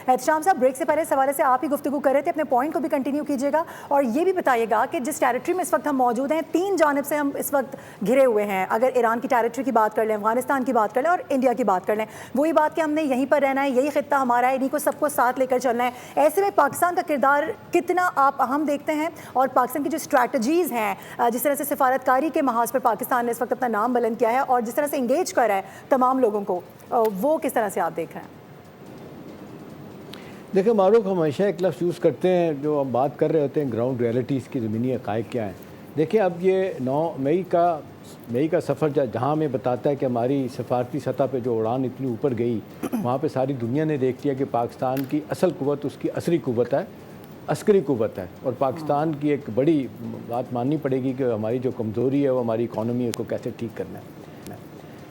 احتشام صاحب ब्रेक से पहले इस हवाले से आप ही गुफ्तगू कर रहे थे, अपने पॉइंट को भी कंटिन्यू कीजिएगा और ये भी बताइएगा कि जिस टेरिटरी में इस वक्त हम मौजूद हैं, 3 जानिब से हम इस वक्त घिरे हुए हैं. अगर ईरान की टेरिटरी की बात कर लें, अफगानिस्तान की बात कर लें और इंडिया की बात कर लें, वही बात कि हमने यहीं पर रहना है, यही खित्ता हमारा है, इन्हीं को सबको साथ लेकर चलना है. ऐसे में पाकिस्तान का किरदार कितना आप अहम देखते हैं और पाकिस्तान की जो स्ट्रैटेजीज़ हैं, जिस तरह से सिफारतकारी के महाज पर पाकिस्तान ने इस वक्त अपना नाम बुलंद किया है और जिस तरह से इंगेज कर रहा है तमाम लोगों को, वो किस तरह से आप देख रहे हैं? देखिए मारूफ, हम हमेशा एक लफ्ज़ यूज़ करते हैं जो हम बात कर रहे होते हैं ग्राउंड रियलिटीज़ की, ज़मीनी हक़ाइक़ क्या हैं. देखिए अब ये 9 मई का सफ़र जहाँ हमें बताता है कि हमारी सफारती सतह पे जो उड़ान इतनी ऊपर गई, वहाँ पे सारी दुनिया ने देख लिया कि पाकिस्तान की असल कुव्वत उसकी असली कुव्वत है, अस्करी कुव्वत है. और पाकिस्तान की एक बड़ी बात माननी पड़ेगी कि हमारी जो कमज़ोरी है वो हमारी इकॉनमी है, उसको कैसे ठीक करना है.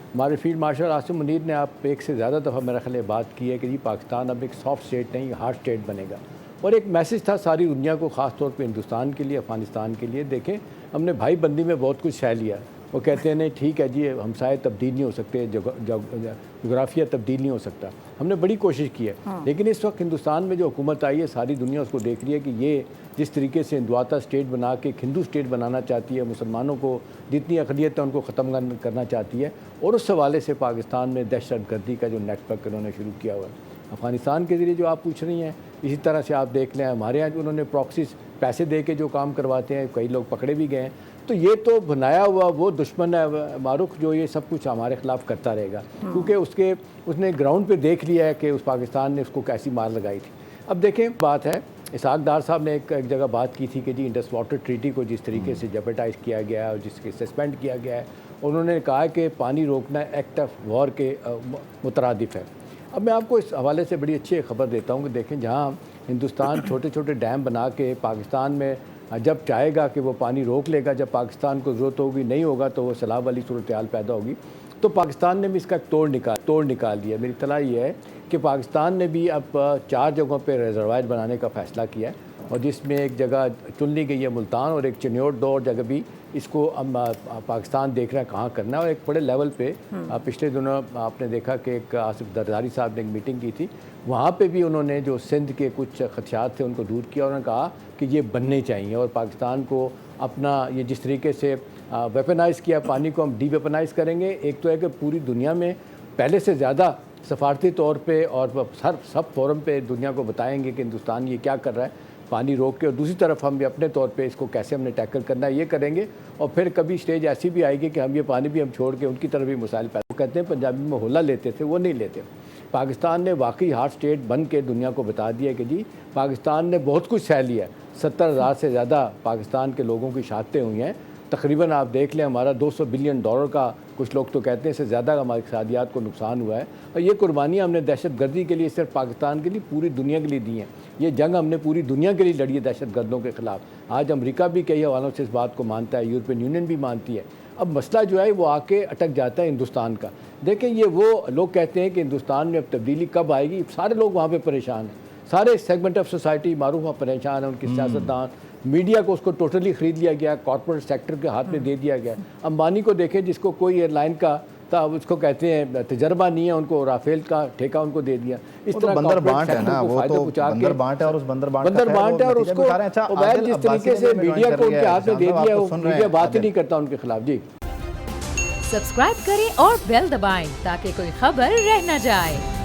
हमारे फील्ड मार्शल आसिम मुनीर ने आप एक से ज़्यादा दफ़ा मेरा ख्याल बात की है कि जी पाकिस्तान अब एक सॉफ्ट स्टेट नहीं, हार्ड स्टेट बनेगा. और एक मैसेज था सारी दुनिया को, ख़ास तौर पे हिंदुस्तान के लिए, अफ़गानिस्तान के लिए. देखें हमने भाई बंदी में बहुत कुछ सह लिया. वो कहते हैं नहीं ठीक है जी, हमसाए तब्दील नहीं हो सकते, जोग्राफिया तब्दील नहीं हो सकता. हमने बड़ी कोशिश की है. लेकिन इस वक्त हिंदुस्तान में जो हुकूमत आई है, सारी दुनिया उसको देख रही है कि ये जिस तरीके से हिंदुआता स्टेट बना के हिंदू स्टेट बनाना चाहती है, मुसलमानों को जितनी अक़लियत है उनको ख़त्म करना चाहती है. और उस हवाले से पाकिस्तान में दहशत गर्दी का जो नेटवर्क उन्होंने शुरू किया हुआ है अफ़गानिस्तान के ज़रिए, जो आप पूछ रही हैं, इसी तरह से आप देख लें हमारे यहाँ जो उन्होंने प्रॉक्सीज पैसे दे के जो काम करवाते हैं, कई लोग पकड़े भी गए हैं. तो ये तो बनाया हुआ वो दुश्मन है मारूफ, जो ये सब कुछ हमारे ख़िलाफ़ करता रहेगा, क्योंकि उसने ग्राउंड पे देख लिया है कि उस पाकिस्तान ने उसको कैसी मार लगाई थी. अब देखें बात है, इसहाक डार साहब ने एक जगह बात की थी कि जी इंडस वाटर ट्रीटी को जिस तरीके से जेपटाइज़ किया गया है और जिसके सस्पेंड किया गया है, उन्होंने कहा कि पानी रोकना एक्ट ऑफ वॉर के मुतरादिफ है. अब मैं आपको इस हवाले से बड़ी अच्छी खबर देता हूँ कि देखें जहाँ हिंदुस्तान छोटे छोटे डैम बना के पाकिस्तान में जब चाहेगा कि वो पानी रोक लेगा, जब पाकिस्तान को ज़रूरत होगी, नहीं होगा तो वो सैलाब वाली सूरत हाल पैदा होगी. तो पाकिस्तान ने भी इसका तोड़ निकाल दिया. मेरी इत्तला ये है कि पाकिस्तान ने भी अब 4 जगहों पे रिजर्वायर बनाने का फ़ैसला किया है और जिसमें एक जगह चुन ली गई है मुल्तान और एक चिन्योट, 2 और जगह भी इसको पाकिस्तान देख रहा है कहाँ करना है. और एक बड़े लेवल पे पिछले दिनों आपने देखा कि एक आसिफ दरदारी साहब ने एक मीटिंग की थी, वहाँ पे भी उन्होंने जो सिंध के कुछ खदशात थे उनको दूर किया. उन्होंने कहा कि ये बनने चाहिए और पाकिस्तान को अपना ये जिस तरीके से वेपनाइज़ किया पानी को हम डी वेपनाइज़ करेंगे. एक तो है कि पूरी दुनिया में पहले से ज़्यादा सफारती तौर पे और सब फोरम पे दुनिया को बताएंगे कि हिंदुस्तान ये क्या कर रहा है पानी रोक के, और दूसरी तरफ हम भी अपने तौर पे इसको कैसे हमने टैकल करना है ये करेंगे. और फिर कभी स्टेज ऐसी भी आएगी कि हम ये पानी भी हम छोड़ के उनकी तरफ भी मसाइल पैदा कहते हैं, पंजाबी में होला लेते थे, वो नहीं लेते. पाकिस्तान ने वाकई हार्ड स्टेट बन के दुनिया को बता दिया कि जी पाकिस्तान ने बहुत कुछ सह लिया. 70,000 से ज़्यादा पाकिस्तान के लोगों की शहादतें हुई हैं. तकरीबन आप देख लें हमारा $200 बिलियन का, कुछ लोग तो कहते हैं इससे ज़्यादा हमारी इक़्तिसादियात को नुकसान हुआ है. और ये कुर्बानियाँ हमने दहशत गर्दी के लिए सिर्फ पाकिस्तान के लिए पूरी दुनिया के लिए दी हैं. ये जंग हमने पूरी दुनिया के लिए लड़ी है दहशत गर्दों के ख़िलाफ़. आज अमेरिका भी कई हवालों से इस बात को मानता है, यूरोपियन यूनियन भी मानती है. अब मसला जो है वो आके अटक जाता है हिंदुस्तान का. देखें ये वो लोग कहते हैं कि हिंदुस्तान में अब तब्दीली कब आएगी, सारे लोग वहाँ पर परेशान हैं, सारे सेगमेंट ऑफ सोसाइटी मारूफ परेशान है. उनकी सियासतदान, मीडिया को उसको टोटली ख़रीद लिया गया, कॉर्पोरेट सेक्टर के हाथ में दे दिया गया. अंबानी को देखें जिसको कोई एयरलाइन का उसको कहते हैं तजर्बा नहीं है, उनको राफेल का ठेका उनको दे दिया. इस तरह बंदर बांट है ना, वो तो बंदर बांट है और उस बंदर बांट है और उसको जिस तरीके से मीडिया को उनके हाथ में दे दिया, वो मीडिया बात ही नहीं करता उनके खिलाफ. जी सब्सक्राइब करें और बेल दबाएं ताकि कोई खबर रह न जाए.